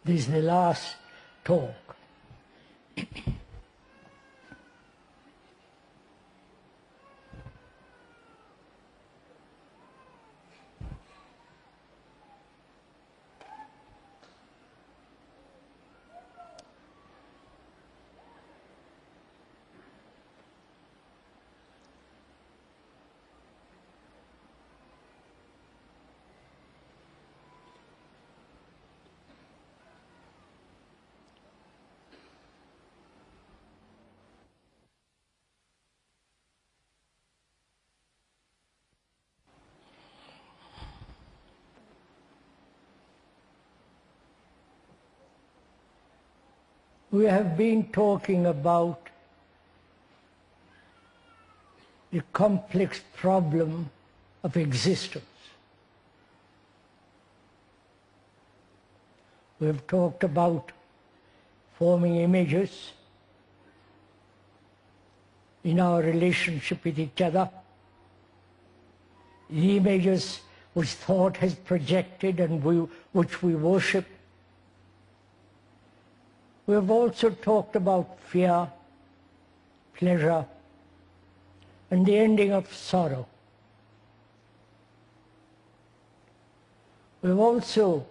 This is the last talk. We have been talking about the complex problem of existence. We have talked about forming images in our relationship with each other, the images which thought has projected and which we worship. We have also talked about fear, pleasure, and the ending of sorrow. We have also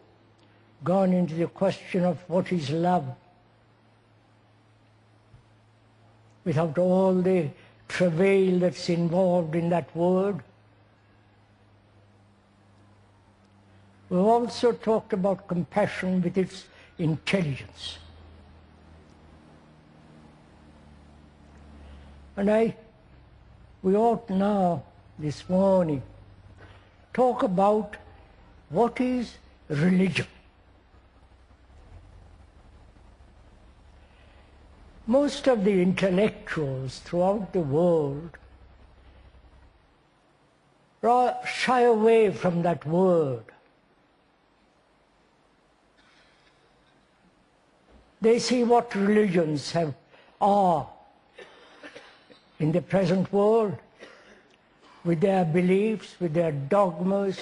gone into the question of what is love, without all the travail that's involved in that word. We have also talked about compassion with its intelligence. And we ought now, this morning, talk about what is religion. Most of the intellectuals throughout the world shy away from that word. They see what religions are in the present world, with their beliefs, with their dogmas,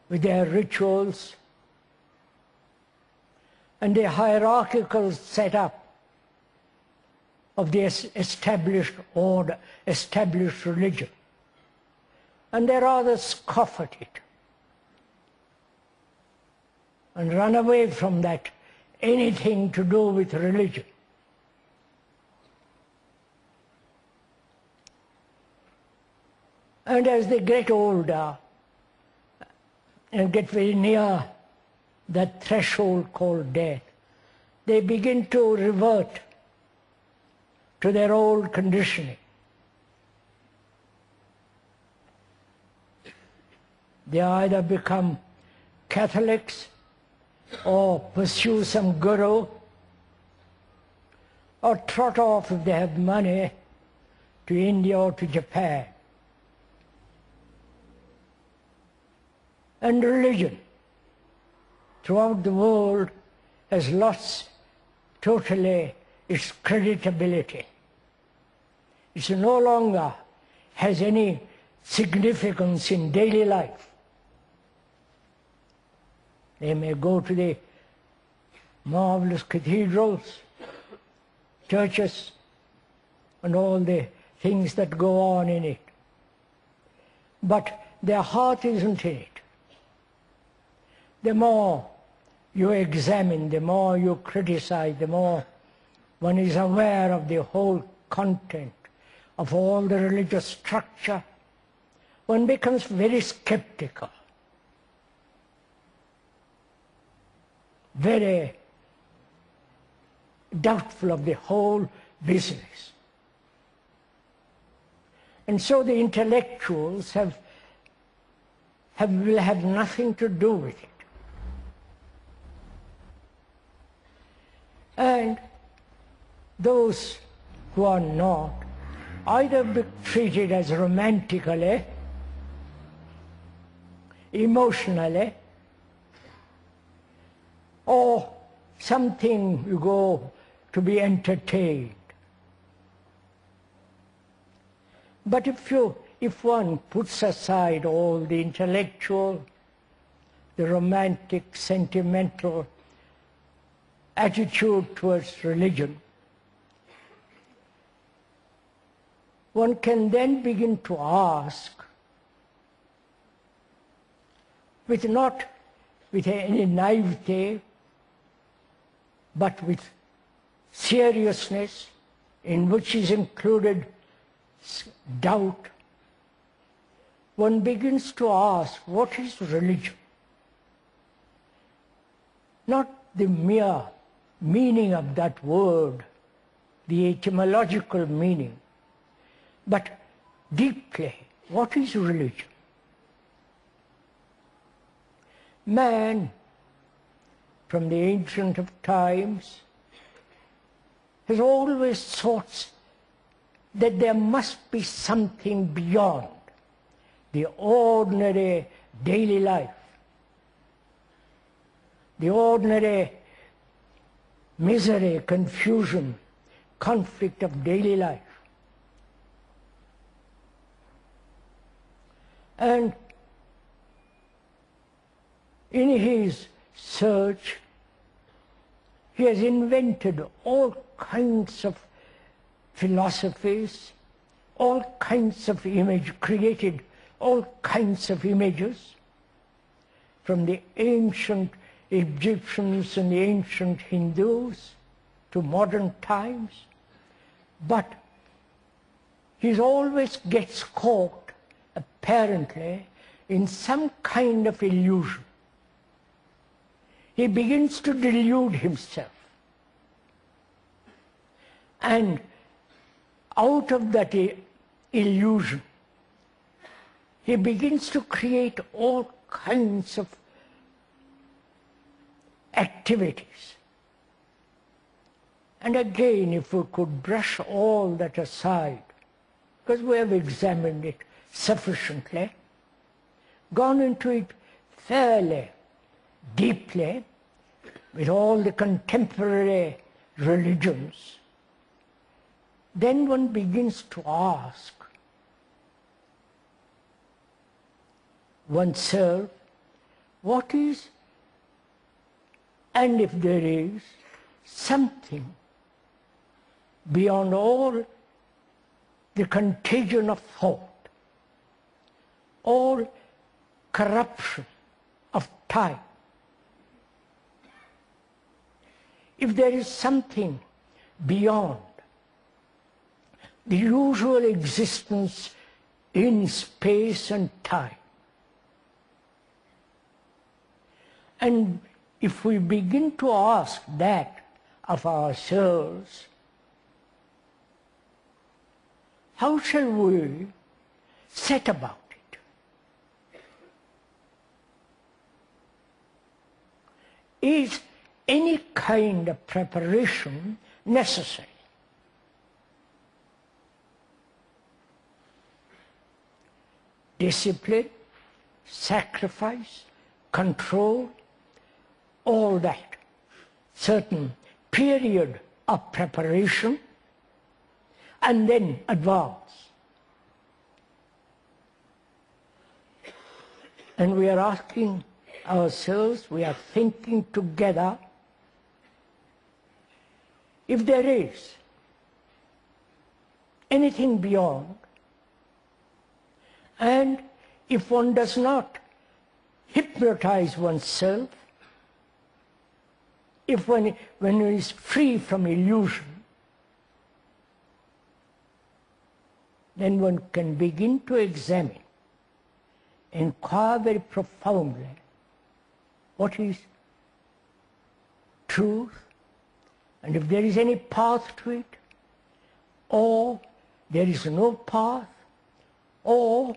with their rituals, and the hierarchical setup of the established order, established religion. And they rather scoff at it and run away from that, anything to do with religion. And as they get older and get very near that threshold called death, they begin to revert to their old conditioning. They either become Catholics or pursue some guru or trot off, if they have money, to India or to Japan. And religion throughout the world has lost totally its creditability. It no longer has any significance in daily life. They may go to the marvelous cathedrals, churches, and all the things that go on in it. But their heart isn't in it. The more you examine, the more you criticize, the more one is aware of the whole content of all the religious structure, one becomes very skeptical, very doubtful of the whole business. And so the intellectuals will have nothing to do with it. And those who are not either be treated as romantically, emotionally, or something you go to be entertained. But if one puts aside all the intellectual, the romantic, sentimental attitude towards religion, one can then begin to ask, not with any naivete, but with seriousness, in which is included doubt, one begins to ask, what is religion? Not the mere meaning of that word, the etymological meaning, but deeply, what is religion? Man, from the ancient of times, has always thought that there must be something beyond the ordinary daily life, the ordinary misery, confusion, conflict of daily life. And in his search, he has invented all kinds of philosophies, all kinds of created all kinds of images, from the ancient Egyptians and the ancient Hindus to modern times. But he always gets caught, apparently, in some kind of illusion. He begins to delude himself. And out of that illusion, he begins to create all kinds of activities. And again, if we could brush all that aside, because we have examined it sufficiently, gone into it fairly deeply with all the contemporary religions, then one begins to ask oneself, what is, and if there is, something beyond all the contagion of thought, all corruption of time. If there is something beyond the usual existence in space and time, and if we begin to ask that of ourselves, how shall we set about it? Is any kind of preparation necessary? Discipline, sacrifice, control, all that, certain period of preparation, and then advance. And we are asking ourselves, we are thinking together, if there is anything beyond, and if one does not hypnotize oneself, if when one is free from illusion, then one can begin to examine, inquire very profoundly, what is truth, and if there is any path to it, or there is no path, or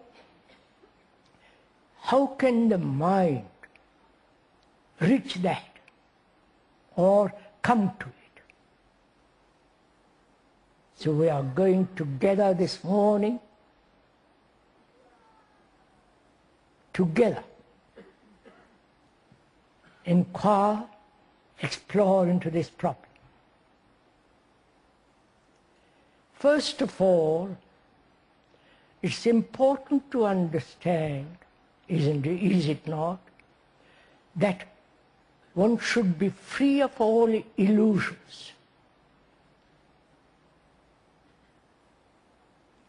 how can the mind reach that or come to it? So we are going together this morning, together, inquire, explore into this problem. First of all, it's important to understand, is it not, that one should be free of all illusions.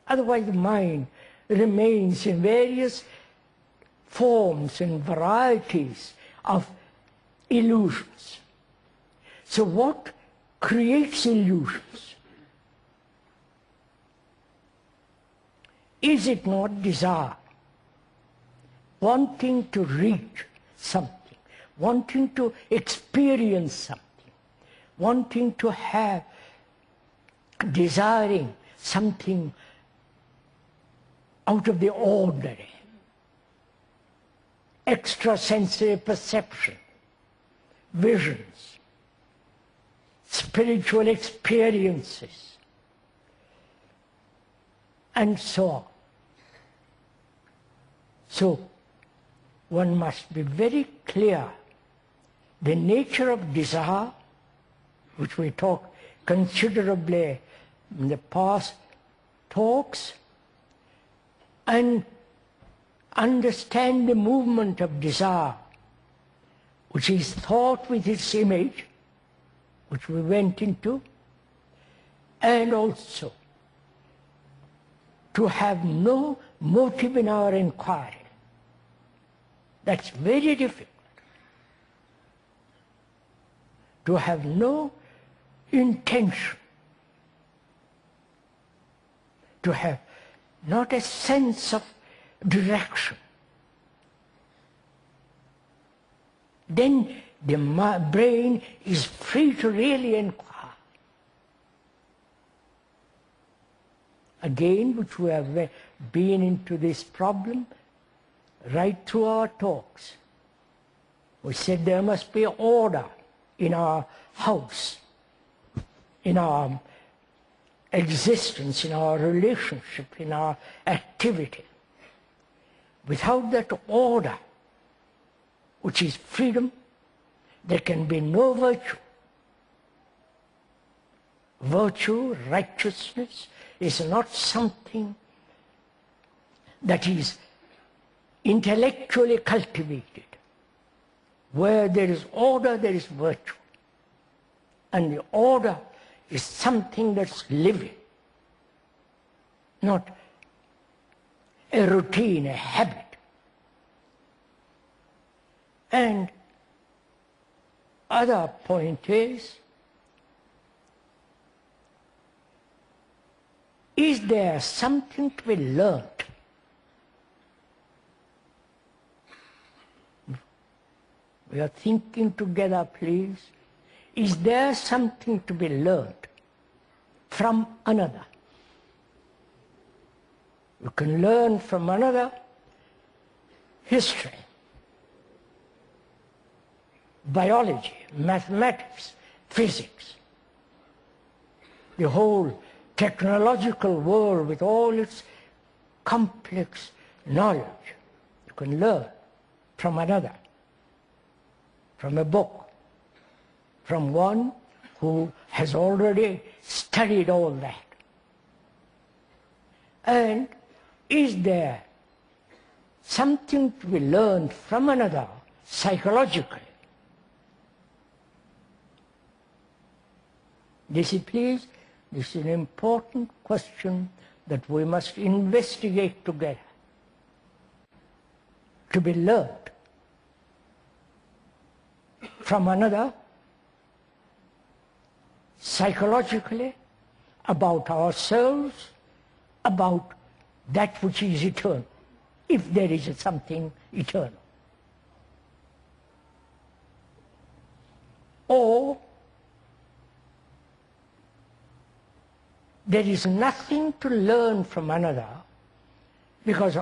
Otherwise the mind remains in various forms and varieties of illusions. So what creates illusions? Is it not desire? Wanting to reach something, wanting to experience something, wanting to have, desiring something out of the ordinary, extrasensory perception, visions, spiritual experiences, and so on. So, one must be very clear the nature of desire, which we talked considerably in the past talks, and understand the movement of desire, which is thought with its image, which we went into, and also to have no motive in our inquiry. That's very difficult. To have no intention, to have not a sense of direction. Then the brain is free to really inquire. Again, which we have been into this problem right through our talks. We said there must be order in our house, in our existence, in our relationship, in our activity. Without that order, which is freedom, there can be no virtue. Virtue, righteousness, is not something that is intellectually cultivated. Where there is order, there is virtue. And the order is something that's living, not a routine, a habit. And other point is there something to be learned? We are thinking together, please. Is there something to be learned from another? You can learn from another history, biology, mathematics, physics, the whole technological world with all its complex knowledge. You can learn from another, from a book, from one who has already studied all that. And is there something to be learned from another psychologically? Please, this is an important question that we must investigate together. To be learned from another psychologically about ourselves, about that which is eternal, if there is something eternal. Or there is nothing to learn from another, because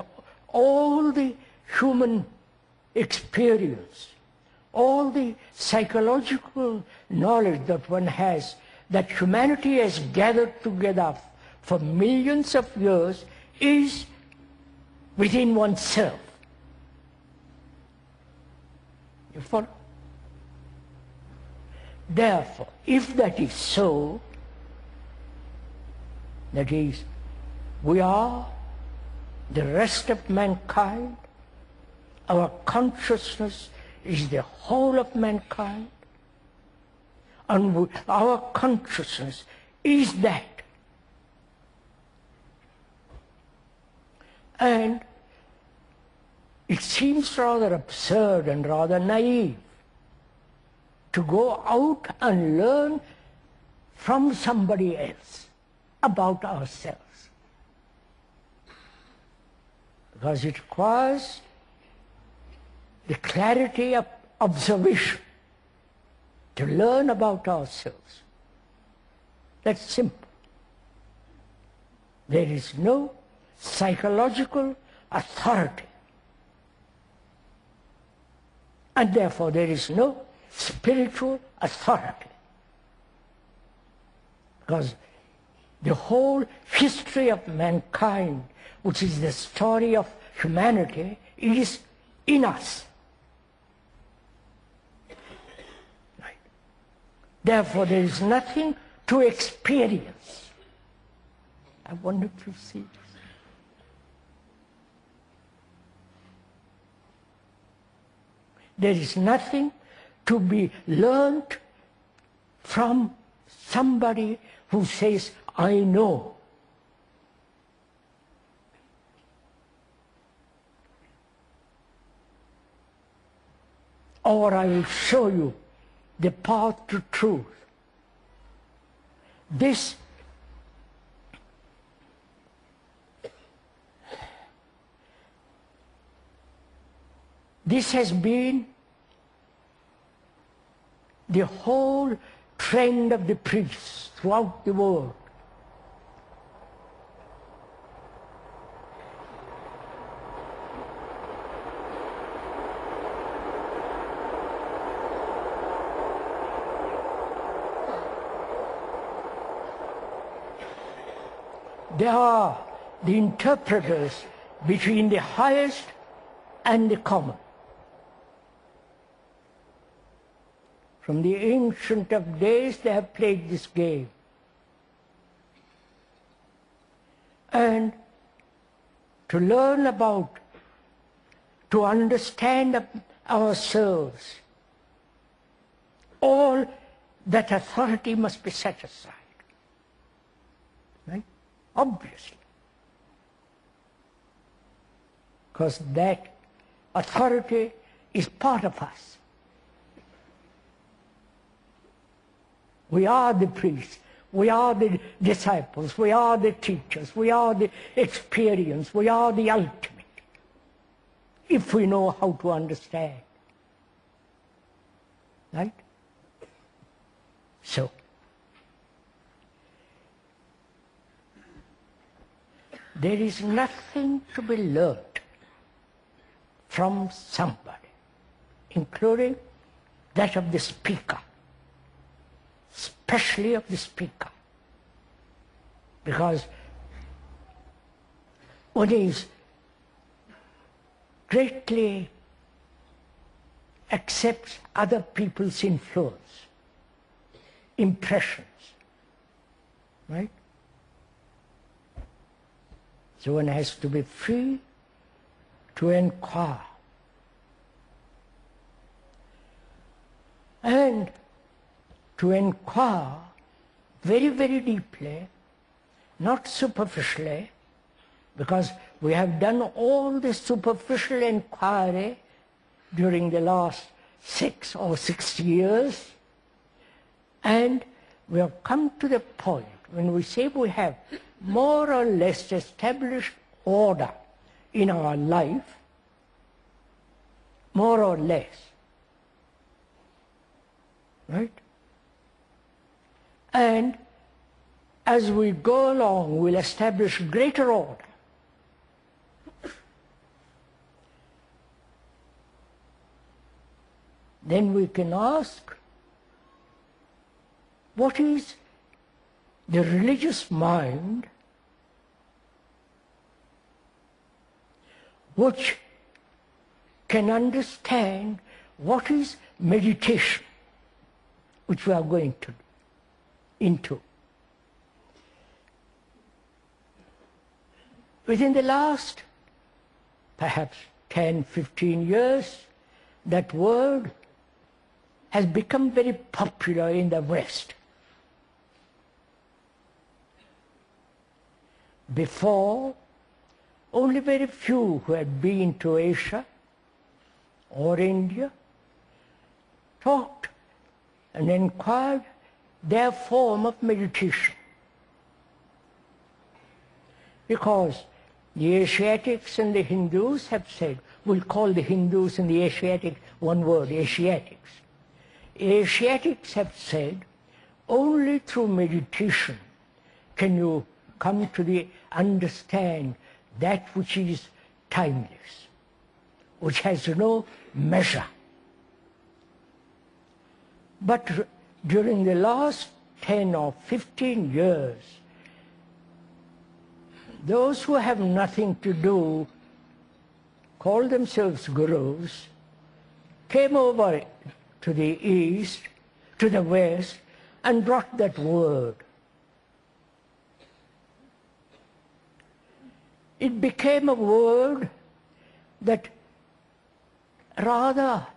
all the human experience, all the psychological knowledge that one has, that humanity has gathered together for millions of years, is within oneself. You follow? Therefore, if that is so, that is, we are, the rest of mankind, our consciousness is the whole of mankind. And our consciousness is that. And it seems rather absurd and rather naive to go out and learn from somebody else about ourselves. Because it requires the clarity of observation to learn about ourselves. That's simple. There is no psychological authority, and therefore there is no spiritual authority. Because the whole history of mankind, which is the story of humanity, is in us. Right. Therefore there is nothing to experience. I wonder if you see this. There is nothing to be learned from somebody who says, I know. Or I will show you the path to truth. This has been the whole trend of the priests throughout the world. They are the interpreters between the highest and the common. From the ancient of days they have played this game. And to learn about, to understand ourselves, all that authority must be set aside. Right? Obviously. Because that authority is part of us. We are the priests, we are the disciples, we are the teachers, we are the experience, we are the ultimate, if we know how to understand. Right? So, there is nothing to be learned from somebody, including that of the speaker. Especially of the speaker, because one is greatly accepts other people's influence, impressions, right? So one has to be free to inquire. And to inquire very, very deeply, not superficially, because we have done all the superficial inquiry during the last 6 or 6 years, and we have come to the point when we say we have more or less established order in our life, more or less, right? And as we go along, we'll establish greater order. Then we can ask, what is the religious mind which can understand what is meditation, which we are going to do into. Within the last perhaps 10, 15 years, that word has become very popular in the West. Before, only very few who had been to Asia or India talked and inquired their form of meditation. Because the Asiatics and the Hindus have said, we'll call the Hindus and the Asiatic one word, Asiatics. Asiatics have said, only through meditation can you come to understand that which is timeless, which has no measure. But during the last 10 or 15 years, those who have nothing to do, call themselves gurus, came over to the East, to the West, and brought that word. It became a word that rather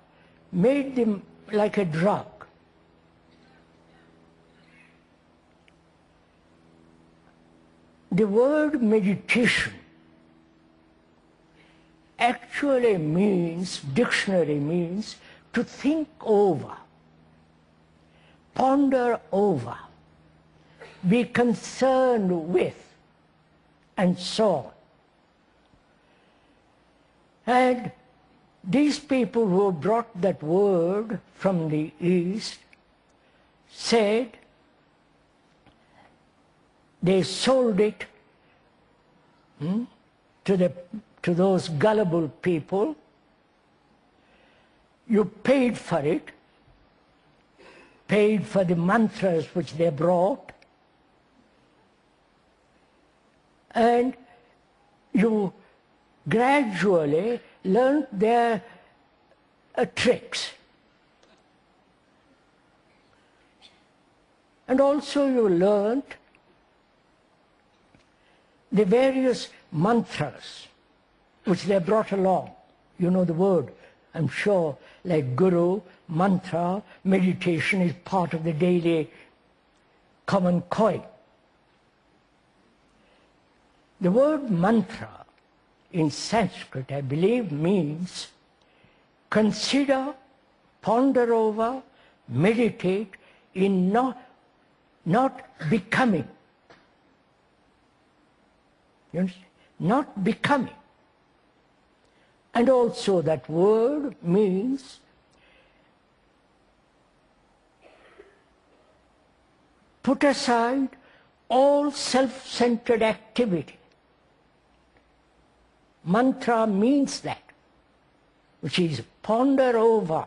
made them like a drug. The word meditation actually means, dictionary means, to think over, ponder over, be concerned with, and so on. And these people who brought that word from the East said they sold it to those gullible people. You paid for it, paid for the mantras which they brought, and you gradually learned their tricks. And also you learned the various mantras which they brought along. You know the word, I'm sure, like guru, mantra, meditation is part of the daily common coin. The word mantra in Sanskrit, I believe, means consider, ponder over, meditate in not becoming. You understand? Not becoming. And also that word means put aside all self-centered activity. Mantra means that, which is ponder over,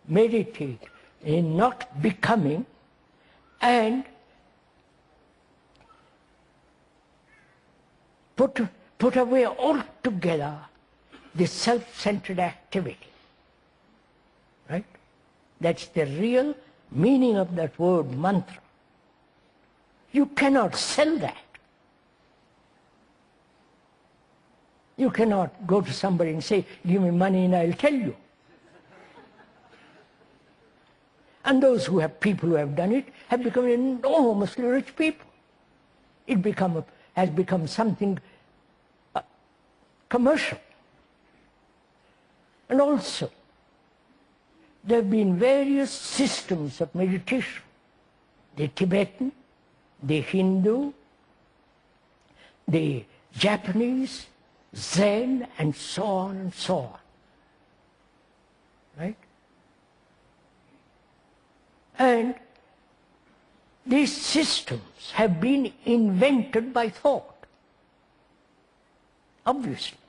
meditate in not becoming, and put away altogether the self-centered activity. Right? That's the real meaning of that word mantra. You cannot sell that. You cannot go to somebody and say, give me money and I'll tell you. And those who have people who have done it have become enormously rich people. It has become something commercial. And also, there have been various systems of meditation. The Tibetan, the Hindu, the Japanese, Zen, and so on and so on. Right? And these systems have been invented by thought, obviously.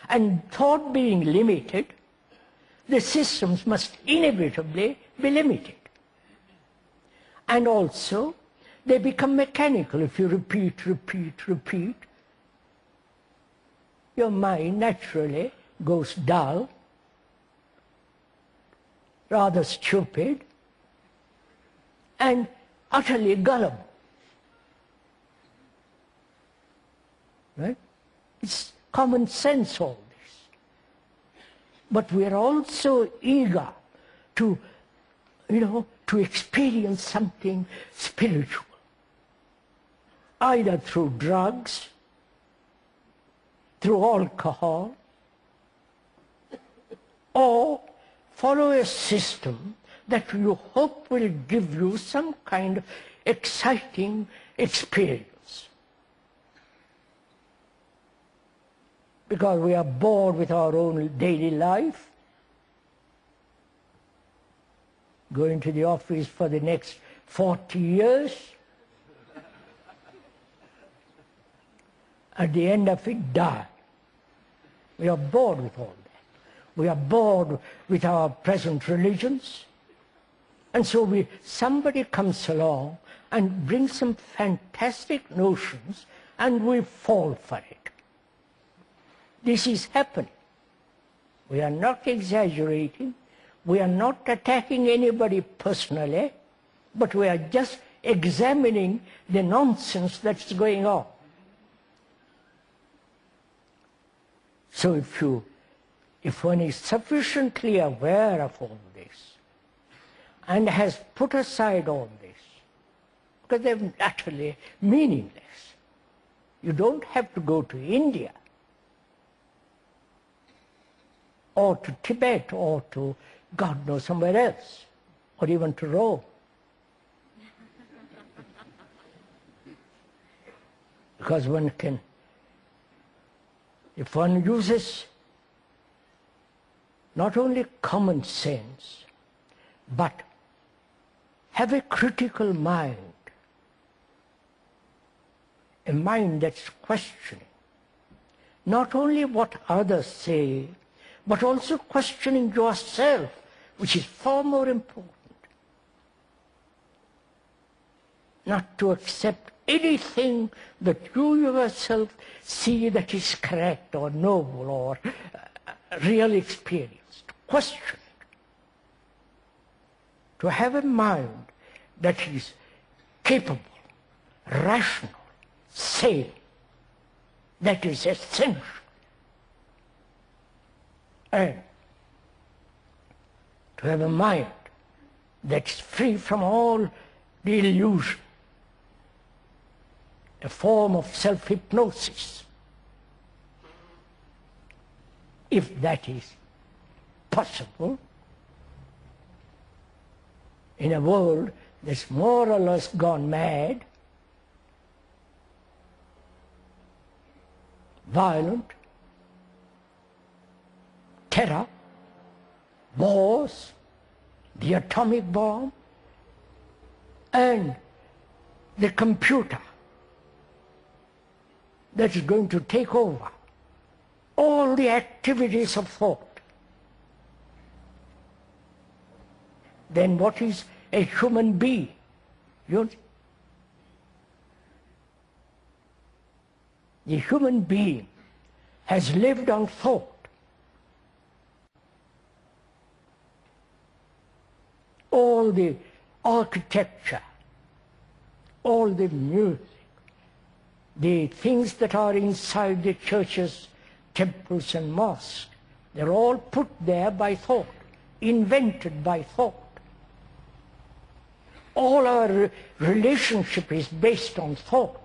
And thought being limited, the systems must inevitably be limited. And also, they become mechanical. If you repeat, repeat, repeat, your mind naturally goes dull, rather stupid, and utterly gullible. Right? It's common sense, all this. but we are also eager to, to experience something spiritual, either through drugs, through alcohol, or follow a system that you hope will give you some kind of exciting experience. Because we are bored with our own daily life, going to the office for the next 40 years. At the end of it, die. We are bored with all that. We are bored with our present religions. And so somebody comes along and brings some fantastic notions, and we fall for it. This is happening. We are not exaggerating. We are not attacking anybody personally, but we are just examining the nonsense that's going on. So if one is sufficiently aware of all this and has put aside all this, because they're utterly meaningless. You don't have to go to India or to Tibet or to God knows somewhere else, or even to Rome. Because one can, if one uses not only common sense, but have a critical mind, a mind that's questioning, not only what others say, but also questioning yourself, which is far more important. Not to accept anything that you yourself see that is correct or noble or real experience. To question it. To have a mind that is capable, rational, sane. That is essential. And to have a mind that's free from all the illusion, a form of self-hypnosis, if that is possible, in a world that's more or less gone mad, violent, terror, wars, the atomic bomb, and the computer that is going to take over all the activities of thought. Then what is a human being? The human being has lived on thought. All the architecture, all the music, the things that are inside the churches, temples and mosques, they're all put there by thought, invented by thought. All our relationship is based on thought.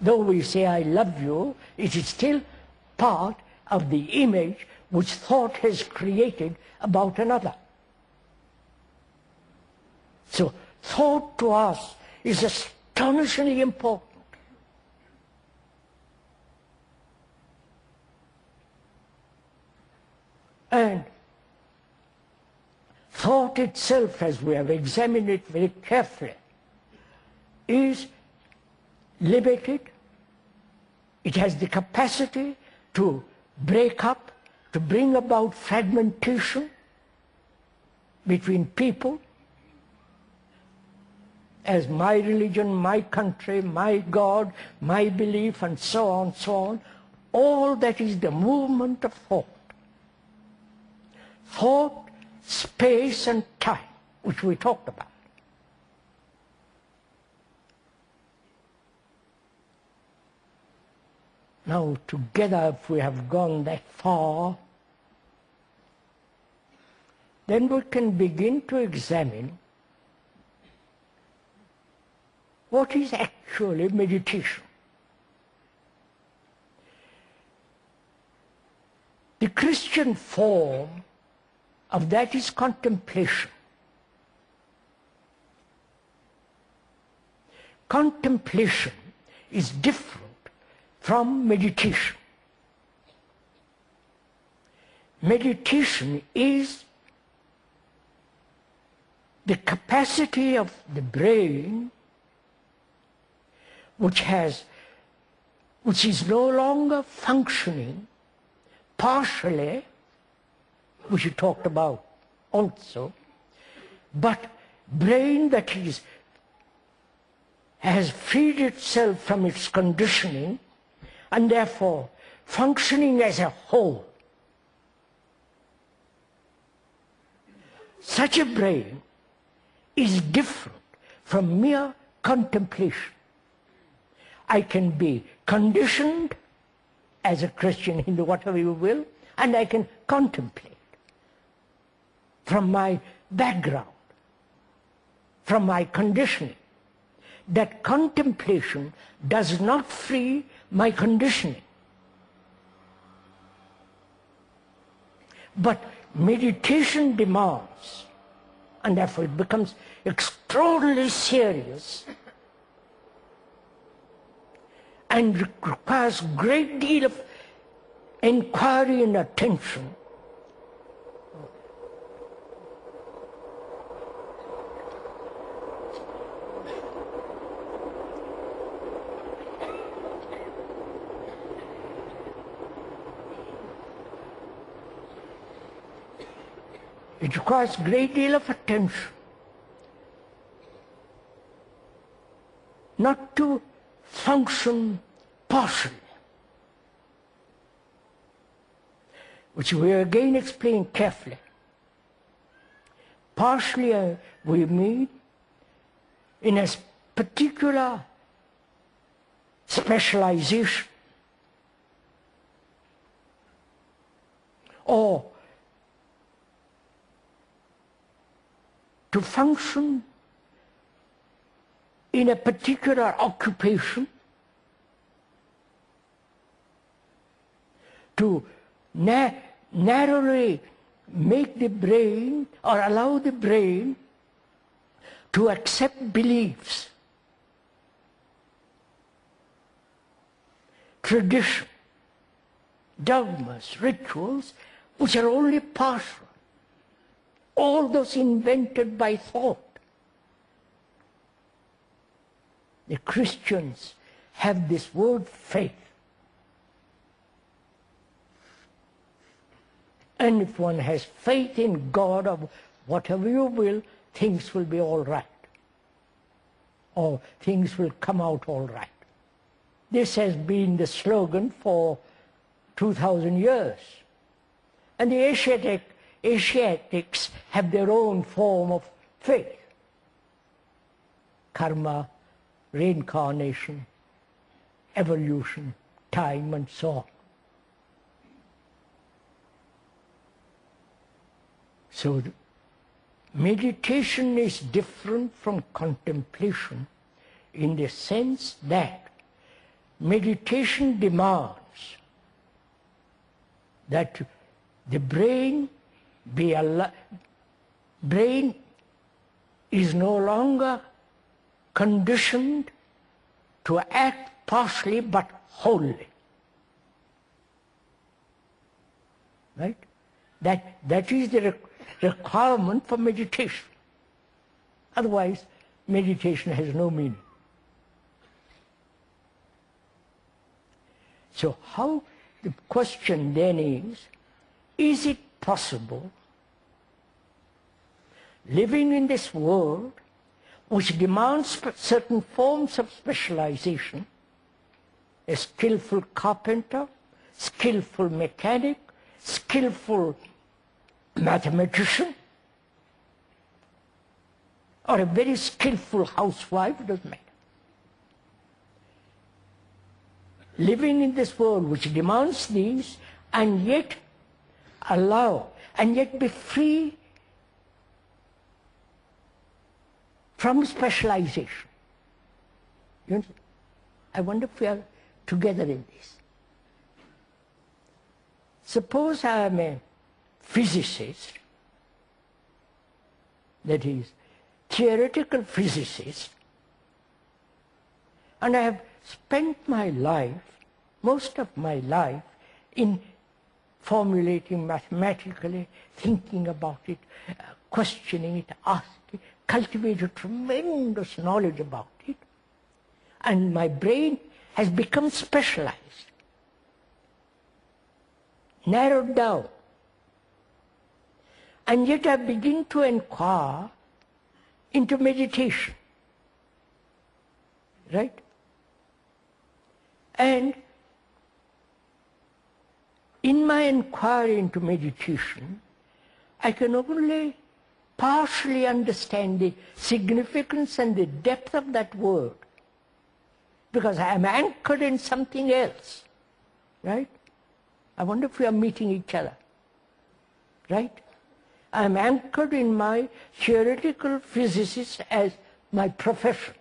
Though we say, I love you, it is still part of the image which thought has created about another. So thought to us is astonishingly important. And thought itself, as we have examined it very carefully, is limited. It has the capacity to break up, to bring about fragmentation between people, as my religion, my country, my God, my belief, and so on, all that is the movement of thought. Thought, space, and time, which we talked about. Now, together, if we have gone that far, then we can begin to examine what is actually meditation. The Christian form of that is contemplation. Contemplation is different from meditation. Meditation is the capacity of the brain which is no longer functioning partially, which you talked about also, but brain that has freed itself from its conditioning and therefore functioning as a whole. Such a brain is different from mere contemplation. I can be conditioned as a Christian, Hindu, whatever you will, and I can contemplate from my background, from my conditioning. That contemplation does not free my conditioning. But meditation demands, and therefore it becomes extraordinarily serious and requires a great deal of inquiry and attention. It requires a great deal of attention, not to function partially, which we again explain carefully. Partially we mean in a particular specialization or to function in a particular occupation, to narrowly make the brain or allow the brain to accept beliefs, tradition, dogmas, rituals, which are only partial. All those invented by thought. The Christians have this word faith. And if one has faith in God or whatever you will, things will be all right. Or things will come out all right. This has been the slogan for 2,000 years. And the Asiatics have their own form of faith. Karma, reincarnation, evolution, time, and so on. So meditation is different from contemplation in the sense that meditation demands that the brain is no longer conditioned to act partially but wholly. Right? That is the requirement for meditation. Otherwise, meditation has no meaning. So how the question then is it possible, living in this world which demands certain forms of specialization, a skillful carpenter, skillful mechanic, skillful mathematician, or a very skillful housewife, it doesn't matter. Living in this world which demands these, and yet be free from specialization. You know, I wonder if we are together in this. Suppose I am a physicist, that is, theoretical physicist, and I have spent my life, most of my life, in formulating mathematically, thinking about it, questioning it, asking, cultivated tremendous knowledge about it, and my brain has become specialized, narrowed down. And yet I begin to inquire into meditation, right? And in my inquiry into meditation, I can only partially understand the significance and the depth of that word, because I am anchored in something else, right? I wonder if we are meeting each other, right? I am anchored in my theoretical physicist as my profession.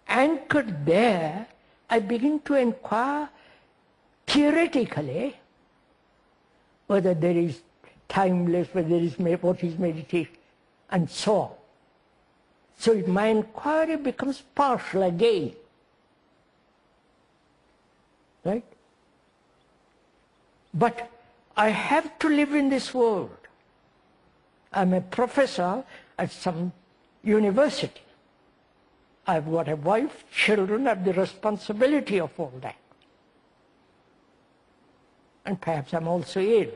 Anchored there, I begin to inquire theoretically whether there is timeless, whether there is what is meditation, and so on. So my inquiry becomes partial again, right? But I have to live in this world. I'm a professor at some university. I've got a wife, children, I have the responsibility of all that. And perhaps I'm also ill.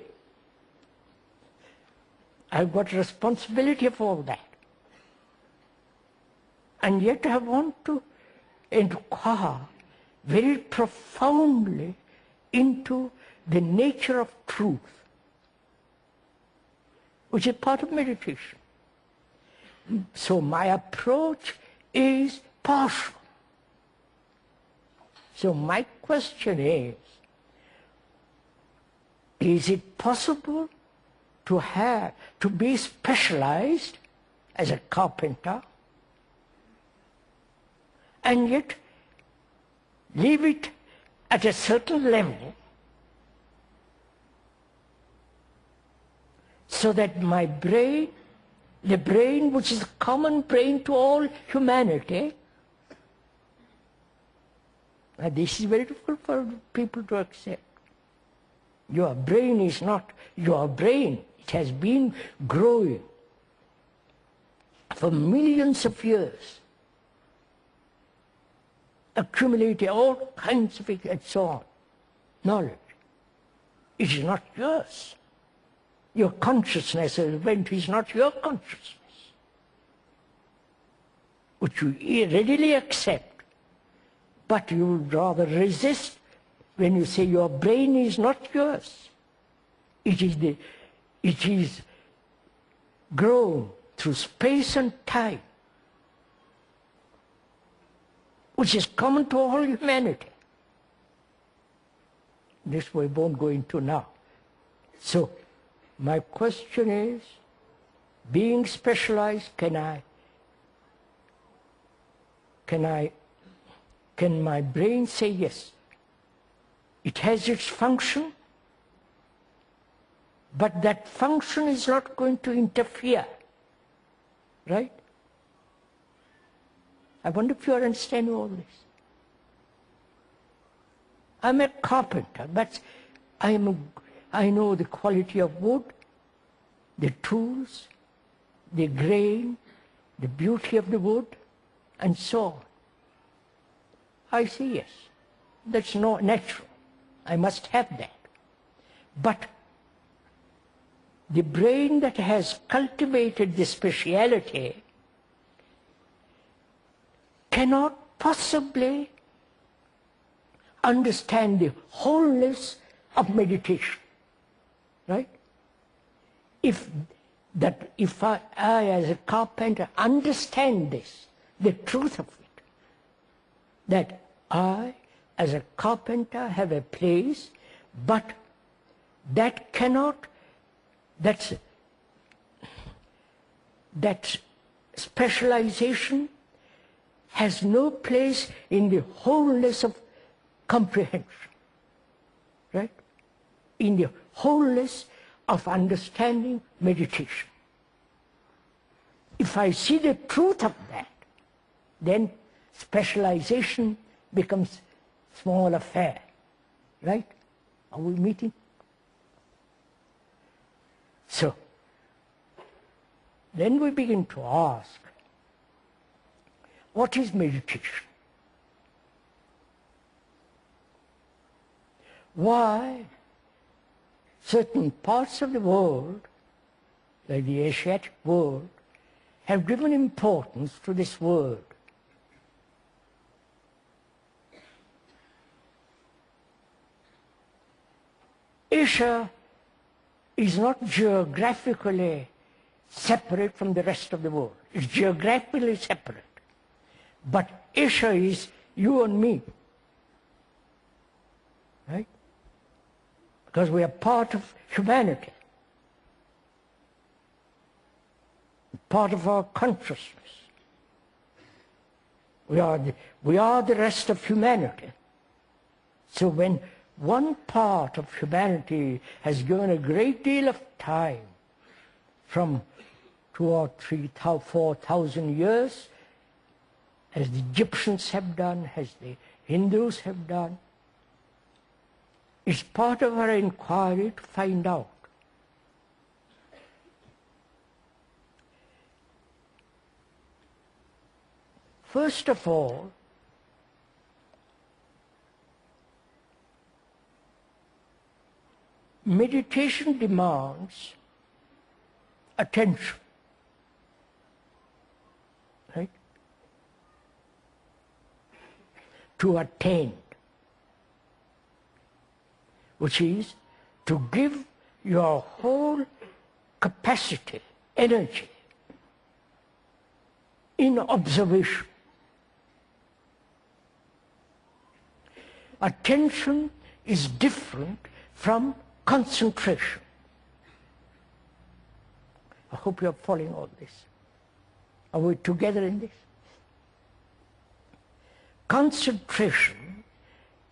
I've got responsibility for all that. And yet I want to inquire very profoundly into the nature of truth, which is part of meditation. So my approach is partial. So my question is it possible to be specialized as a carpenter and yet leave it at a certain level so that my brain, the brain which is a common brain to all humanity, and this is very difficult for people to accept. Your brain is not your brain. It has been growing for millions of years, accumulating all kinds of and so on, knowledge. It is not yours. Your consciousness event is not your consciousness, which you readily accept, but you would rather resist when you say your brain is not yours. It is grown through space and time, which is common to all humanity. This we won't go into now. So my question is, being specialized, can my brain say yes? It has its function, but that function is not going to interfere, right? I wonder if you understand all this. I'm a carpenter, but I know the quality of wood, the tools, the grain, the beauty of the wood, and so on. I say yes, that's not natural. I must have that. But the brain that has cultivated this speciality cannot possibly understand the wholeness of meditation, right? If I as a carpenter understand this, the truth of it, that I as a carpenter have a place, but that cannot, that specialization has no place in the wholeness of comprehension, right? In the wholeness of understanding meditation. If I see the truth of that, then specialization becomes small affair, right? Are we meeting? So, then we begin to ask, what is meditation? Why certain parts of the world, like the Asiatic world, have given importance to this word? Asia is not geographically separate from the rest of the world. It's geographically separate. But Asia is you and me, right? Because we are part of humanity, part of our consciousness. We are the rest of humanity. So when one part of humanity has given a great deal of time, from 2,000 or 3,000, 4,000 years, as the Egyptians have done, as the Hindus have done, it's part of our inquiry to find out. First of all, meditation demands attention, right? To attain, which is to give your whole capacity, energy, in observation. Attention is different from concentration. I hope you are following all this. Are we together in this? Concentration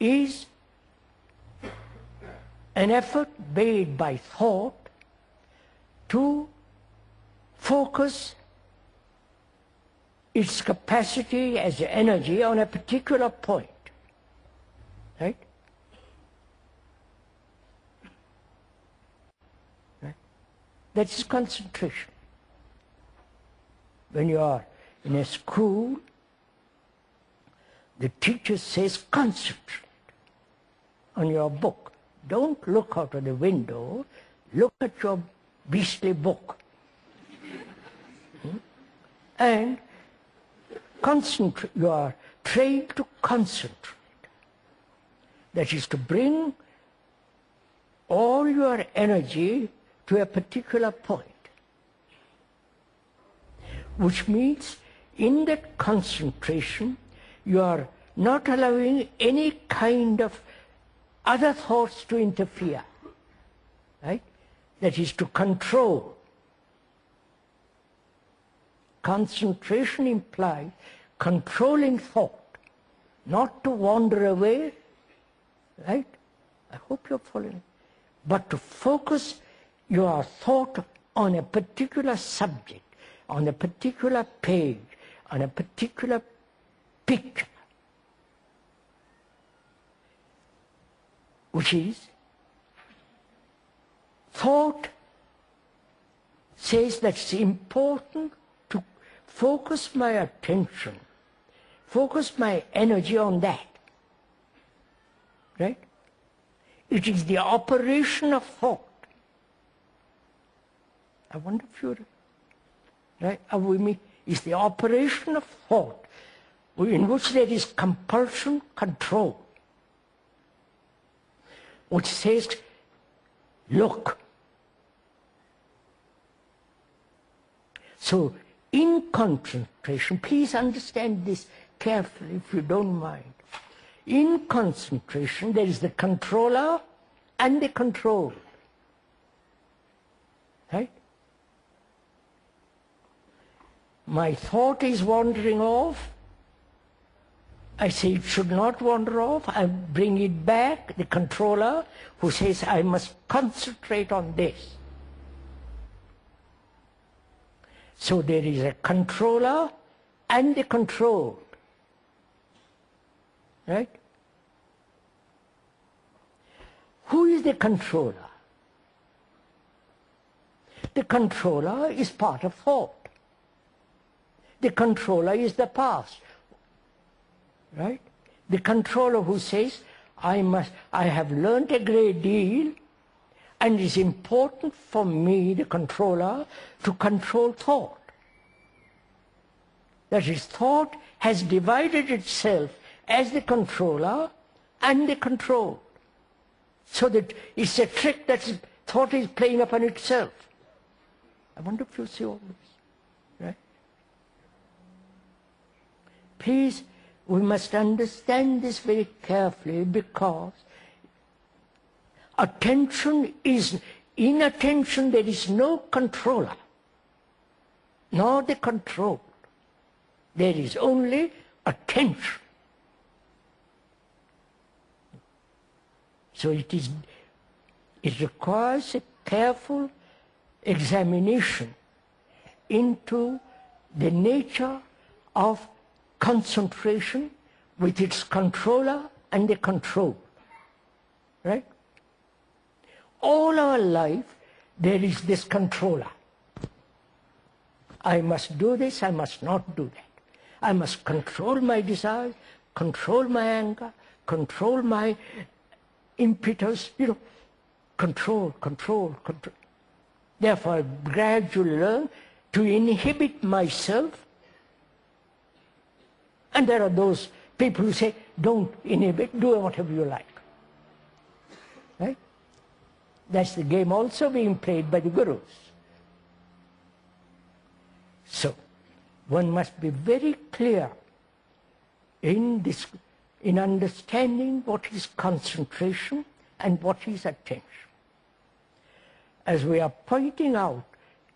is an effort made by thought to focus its capacity as energy on a particular point, right? That is concentration. When you are in a school, the teacher says concentrate on your book. Don't look out of the window, look at your beastly book. And concentrate, you are trained to concentrate. That is to bring all your energy to a particular point, which means in that concentration you are not allowing any kind of other thoughts to interfere, right? That is to control. Concentration implies controlling thought, not to wander away, right? I hope you're following. But to focus your thought on a particular subject, on a particular page, on a particular picture, which is thought says that it's important to focus my attention, focus my energy on that, right? It is the operation of thought. I wonder if you're, right? Are we me? It's the operation of thought in which there is compulsion, control, which says, look. So in concentration, please understand this carefully if you don't mind. In concentration, there is the controller and the controlled, right? my thought is wandering off, I say it should not wander off. I bring it back, the controller, who says I must concentrate on this. So there is a controller and the controlled. Right? Who is the controller? The controller is part of thought. The controller is the past. Right? The controller who says, I have learned a great deal, and it's important for me, the controller, to control thought. That is, thought has divided itself as the controller and the controlled. So that it's a trick that thought is playing upon itself. I wonder if you see all this. Right? Please, we must understand this very carefully, because in attention there is no controller, nor the control. There is only attention. So it requires a careful examination into the nature of concentration with its controller and the control. Right? All our life there is this controller. I must do this, I must not do that. I must control my desires, control my anger, control my impetus, control. Therefore, I gradually learn to inhibit myself. And there are those people who say, don't inhibit, do whatever you like. Right? That's the game also being played by the gurus. So, one must be very clear in understanding what is concentration and what is attention. As we are pointing out,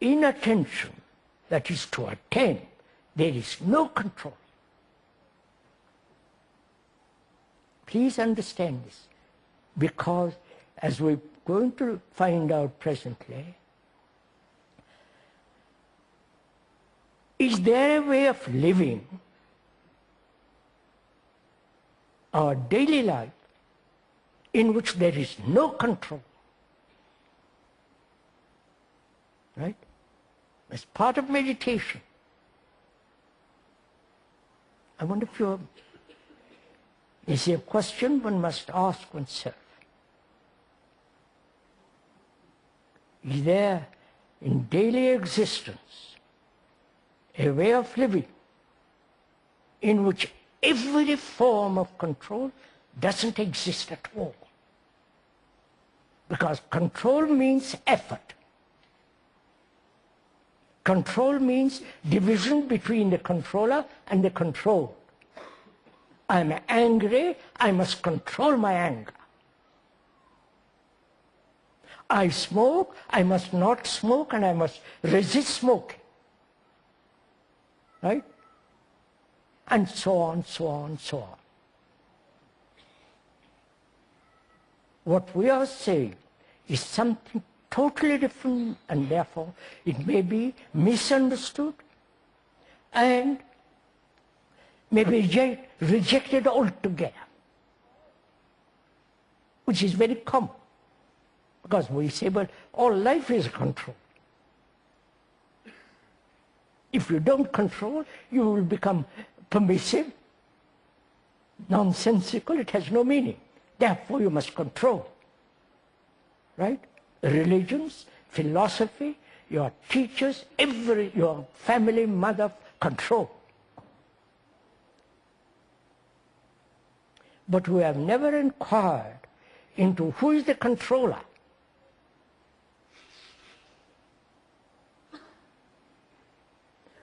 in attention, that is to attend, there is no control. Please understand this, because as we're going to find out presently, is there a way of living our daily life in which there is no control? Right? As part of meditation. I wonder if is a question one must ask oneself. Is there in daily existence a way of living in which every form of control doesn't exist at all? Because control means effort. Control means division between the controller and the controlled. I'm angry, I must control my anger. I smoke, I must not smoke, and I must resist smoking. Right? And so on, so on, so on. What we are saying is something totally different, and therefore it may be misunderstood and may be rejected altogether, which is very common, because we say, well, all life is control. If you don't control, you will become permissive, nonsensical, it has no meaning. Therefore you must control. Right? Religions, philosophy, your teachers, your family, mother, control. But we have never inquired into who is the controller.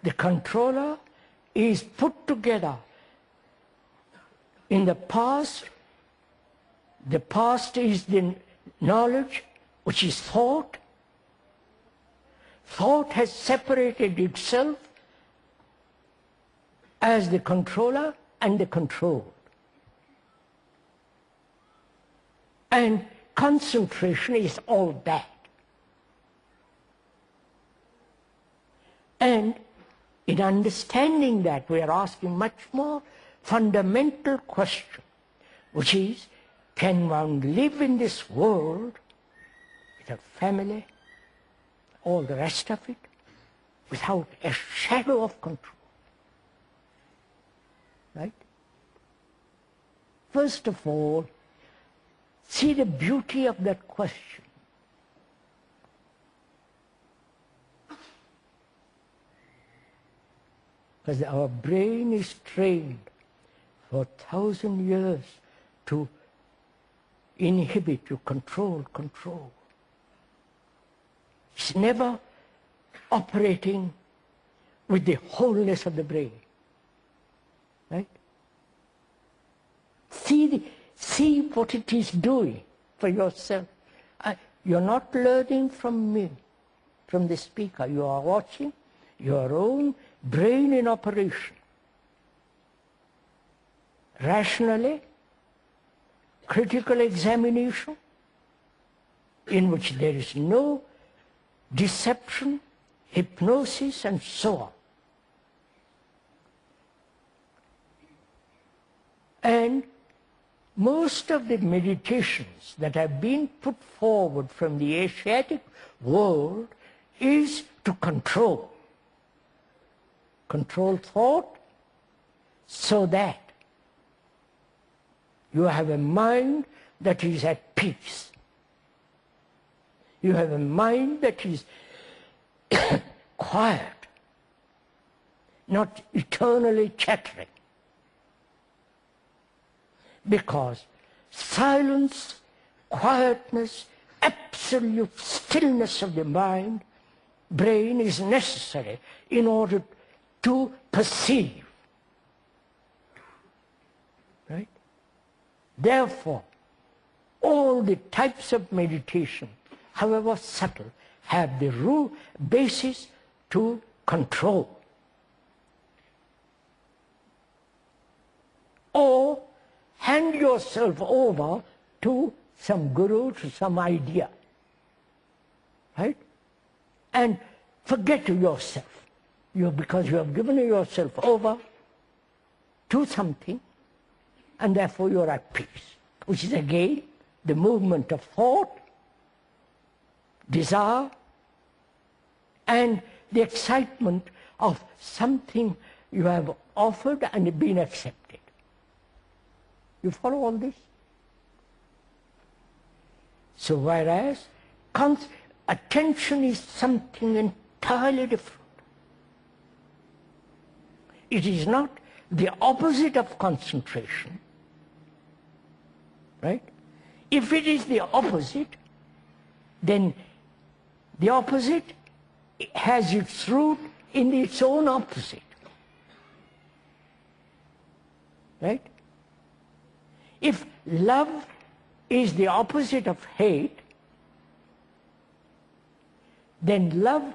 The controller is put together in the past. The past is the knowledge, which is thought. Thought has separated itself as the controller and the controlled. And concentration is all that. And in understanding that, we are asking much more fundamental question, which is, can one live in this world with a family, all the rest of it, without a shadow of control? Right? First of all, see the beauty of that question. Because our brain is trained for 1,000 years to inhibit, to control. It's never operating with the wholeness of the brain. Right? See what it is doing for yourself. You're not learning from me, from the speaker. You are watching your own brain in operation. Rationally, critical examination, in which there is no deception, hypnosis, and so on. And most of the meditations that have been put forward from the Asiatic world is to control thought, so that you have a mind that is at peace. You have a mind that is quiet, not eternally chattering. Because silence, quietness, absolute stillness of the mind, brain is necessary in order to perceive. Right? Therefore, all the types of meditation, however subtle, have the basis to control. Or hand yourself over to some guru, to some idea. Right? And forget yourself. Because you have given yourself over to something, and therefore you are at peace, which is again the movement of thought, desire, and the excitement of something you have offered and been accepted. You follow all this? So whereas attention is something entirely different. It is not the opposite of concentration, right? If it is the opposite, then the opposite has its root in its own opposite, right? If love is the opposite of hate, then love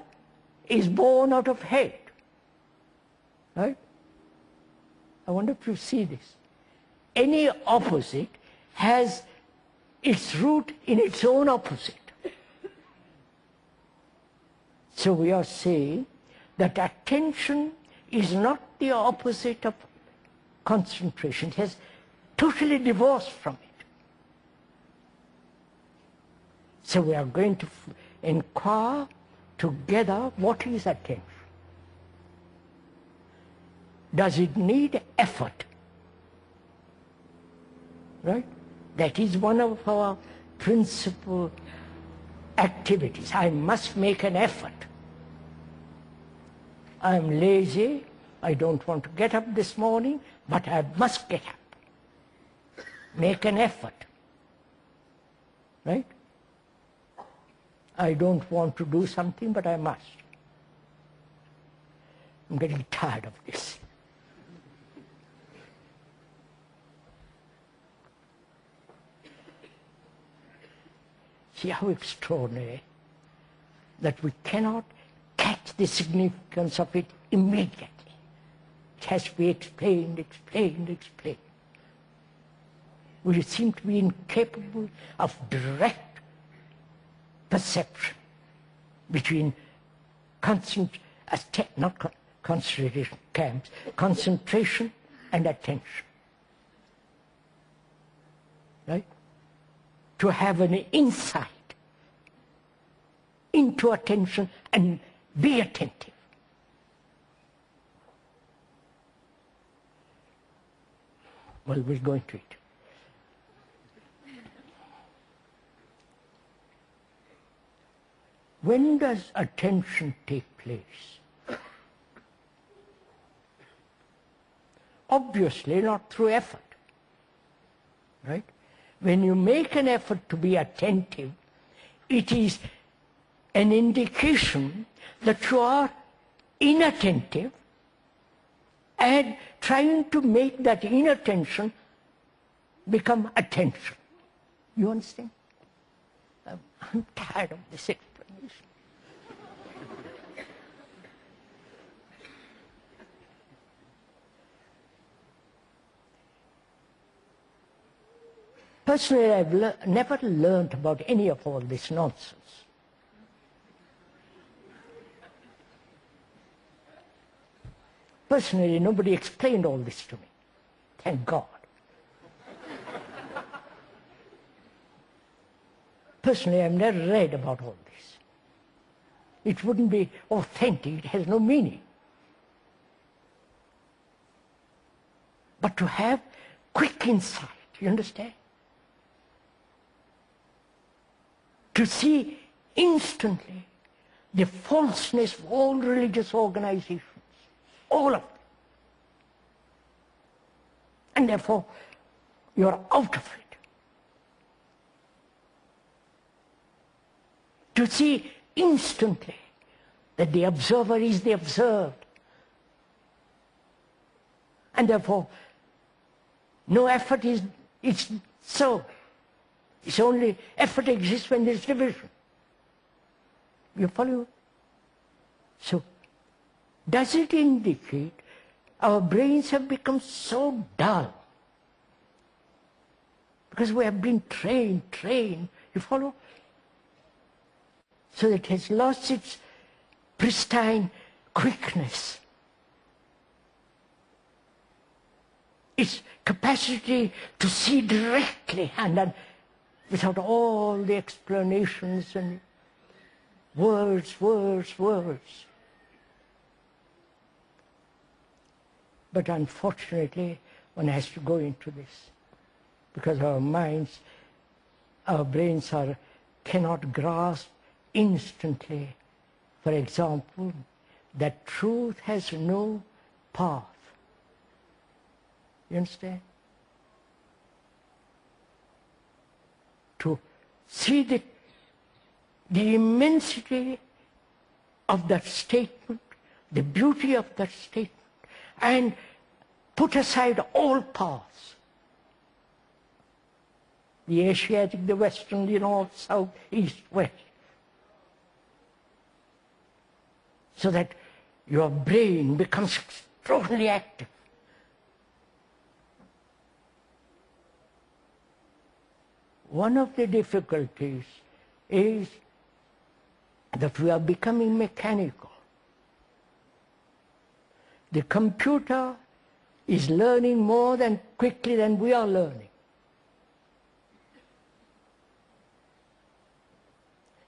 is born out of hate. Right? I wonder if you see this. Any opposite has its root in its own opposite. So we are saying that attention is not the opposite of concentration. It has totally divorced from it. So we are going to inquire together what is attention. Does it need effort? Right? That is one of our principal activities. I must make an effort. I am lazy. I don't want to get up this morning, but I must get up. Make an effort. Right? I don't want to do something, but I must. I'm getting tired of this. See how extraordinary that we cannot catch the significance of it immediately. It has to be explained, explained, explained. We seem to be incapable of direct perception between concentration camps, concentration and attention. Right? To have an insight into attention and be attentive. Well, we'll go into it. When does attention take place? Obviously not through effort, right? When you make an effort to be attentive, it is an indication that you are inattentive and trying to make that inattention become attention. You understand? I'm tired of this explanation. Personally, I've never learned about any of all this nonsense. Personally, nobody explained all this to me. Thank God. Personally, I've never read about all this. It wouldn't be authentic, it has no meaning. But to have quick insight, you understand? To see instantly the falseness of all religious organizations, all of them. And therefore, you're out of it. To see instantly that the observer is the observed. And therefore, no effort is, it's so. It's only effort exists when there's division. You follow? So, does it indicate our brains have become so dull? Because we have been trained, you follow? So that it has lost its pristine quickness. Its capacity to see directly and without all the explanations and words. But unfortunately, one has to go into this because our minds, our brains cannot grasp instantly, for example, that truth has no path. You understand? To see the immensity of that statement, the beauty of that statement, and put aside all paths. The Asiatic, the Western, the North, South, East, West. So that your brain becomes extraordinarily active. One of the difficulties is that we are becoming mechanical. The computer is learning more quickly than we are learning.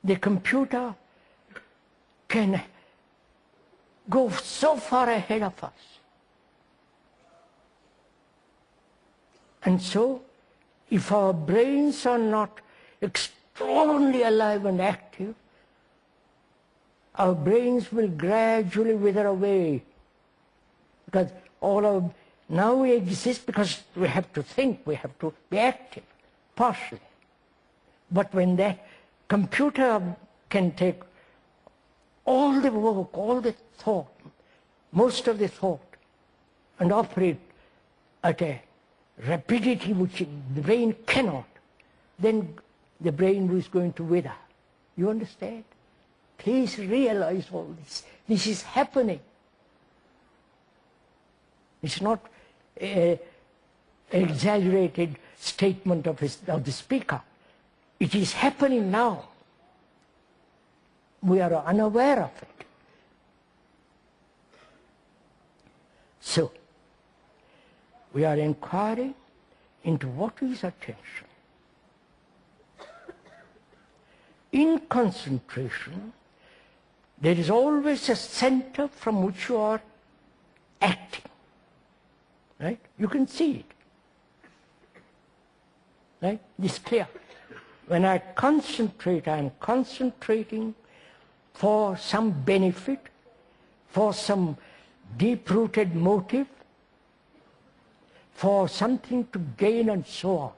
The computer can go so far ahead of us. And so, if our brains are not extraordinarily alive and active, our brains will gradually wither away. Because now we exist because we have to think, we have to be active, partially. But when that computer can take all the work, all the thought, most of the thought, and operate at a rapidity which the brain cannot, then the brain is going to wither. You understand? Please realize all this. This is happening. It's not an exaggerated statement of the speaker. It is happening now. We are unaware of it. So, we are inquiring into what is attention. In concentration, there is always a center from which you are acting. Right? You can see it. Right? It's clear. When I concentrate, I am concentrating for some benefit, for some deep-rooted motive, for something to gain and so on,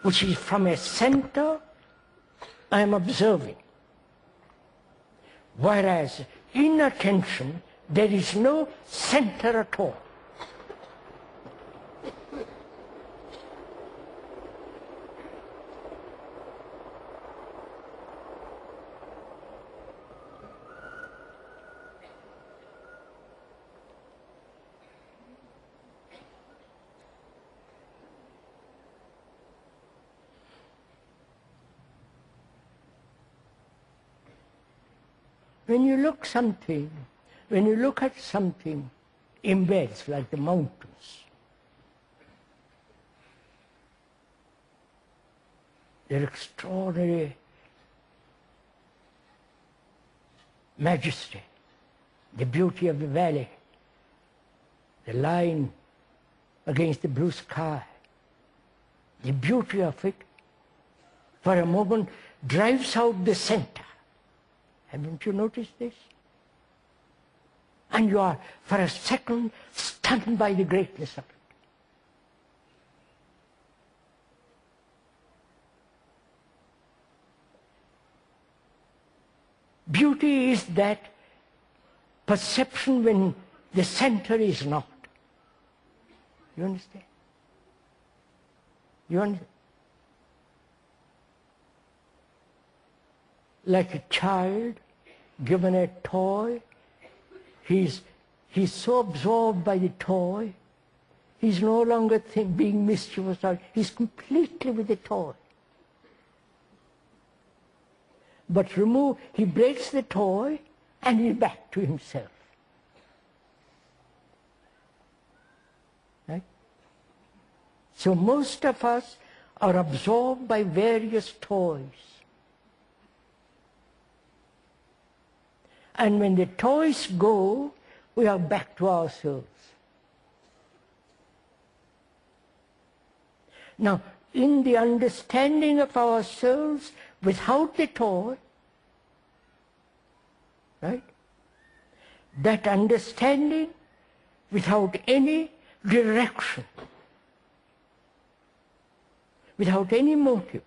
which is from a center I am observing. Whereas in attention, there is no center at all. When you look at something immense like the mountains, their extraordinary majesty, the beauty of the valley, the line against the blue sky, the beauty of it, for a moment drives out the center. Haven't you noticed this? And you are, for a second, stunned by the greatness of it. Beauty is that perception when the center is not. You understand? You understand? Like a child given a toy, he's so absorbed by the toy, he's no longer being mischievous, he's completely with the toy. But he breaks the toy and he's back to himself. Right? So most of us are absorbed by various toys. And when the toys go, we are back to ourselves. Now, in the understanding of ourselves without the toy, right? That understanding without any direction, without any motive,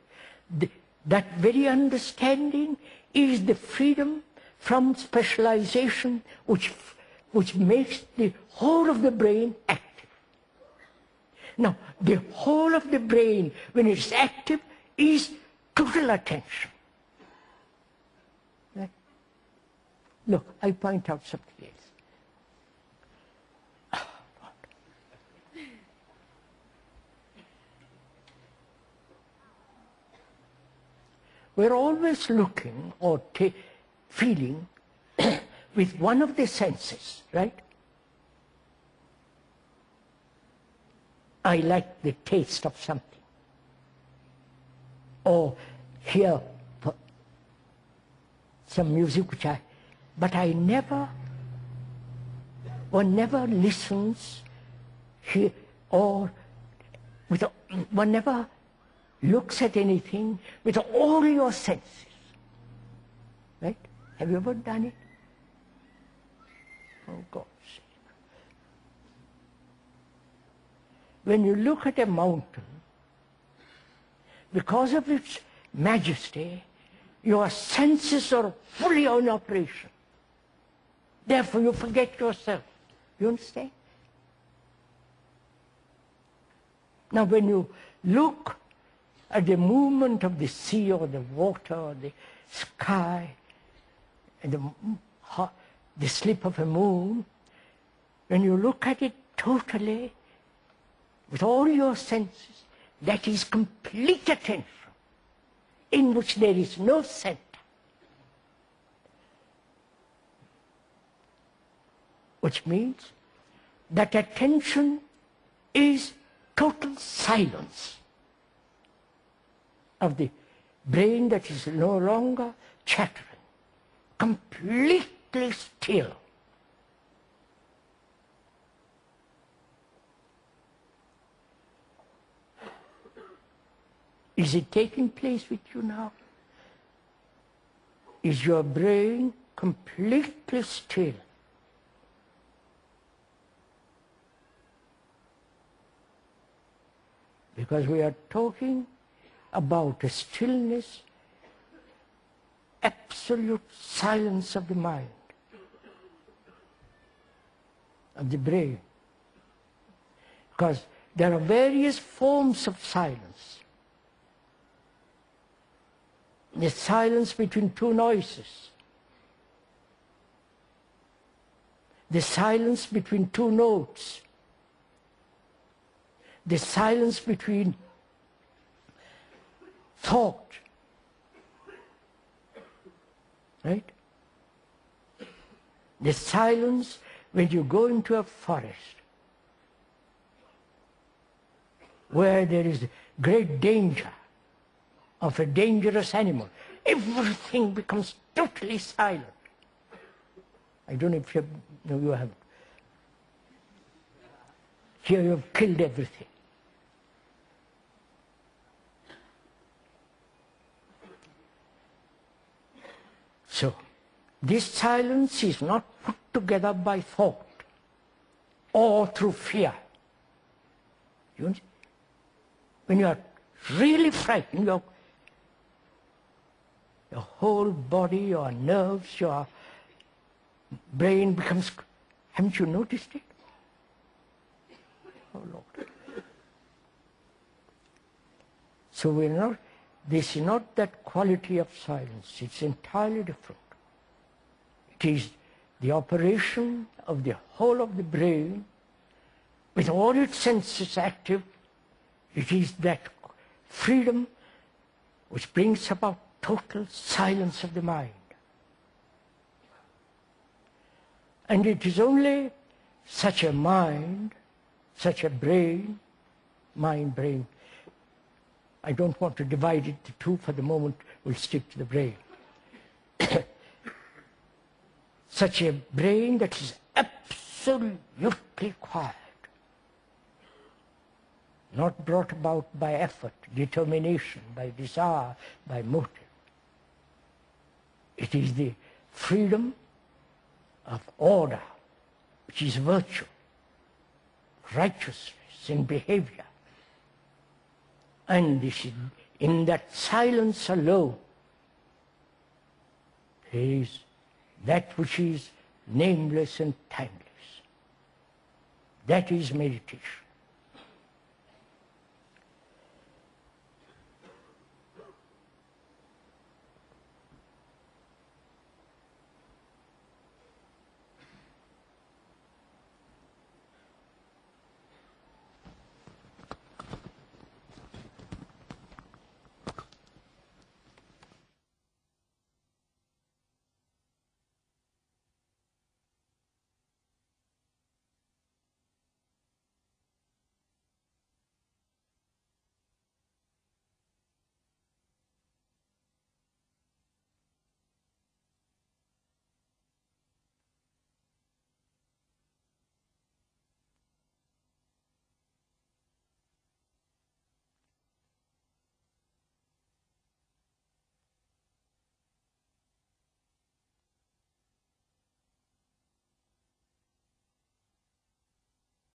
that very understanding is the freedom from specialization which makes the whole of the brain active. Now, the whole of the brain, when it's active, is total attention. Right? Look, I point out something else. We're always looking or feeling with one of the senses, right? I like the taste of something, or hear some music but one never listens, one never looks at anything with all your senses, right? Have you ever done it? Oh, God's sake. When you look at a mountain, because of its majesty, your senses are fully in operation. Therefore, you forget yourself. You understand? Now, when you look at the movement of the sea or the water or the sky, and the slip of a moon, when you look at it totally, with all your senses, that is complete attention, in which there is no center. Which means that attention is total silence of the brain that is no longer chattering, completely still. Is it taking place with you now? Is your brain completely still? Because we are talking about a stillness, absolute silence of the mind, of the brain. Because there are various forms of silence. The silence between two noises, the silence between two notes, the silence between thought, right? The silence when you go into a forest where there is great danger of a dangerous animal. Everything becomes totally silent. I don't know if you no, you haven't. Here you have killed everything. So, this silence is not put together by thought or through fear. When you are really frightened, your whole body, your nerves, your brain becomes... Haven't you noticed it? Oh, Lord. So this is not that quality of silence. It's entirely different. It is the operation of the whole of the brain, with all its senses active. It is that freedom which brings about total silence of the mind. And it is only such a mind, such a brain, mind-brain. I don't want to divide it into two for the moment. We'll stick to the brain. Such a brain that is absolutely quiet, not brought about by effort, determination, by desire, by motive. It is the freedom of order, which is virtue, righteousness in behavior. And this is, in that silence alone, there is that which is nameless and timeless. That is meditation.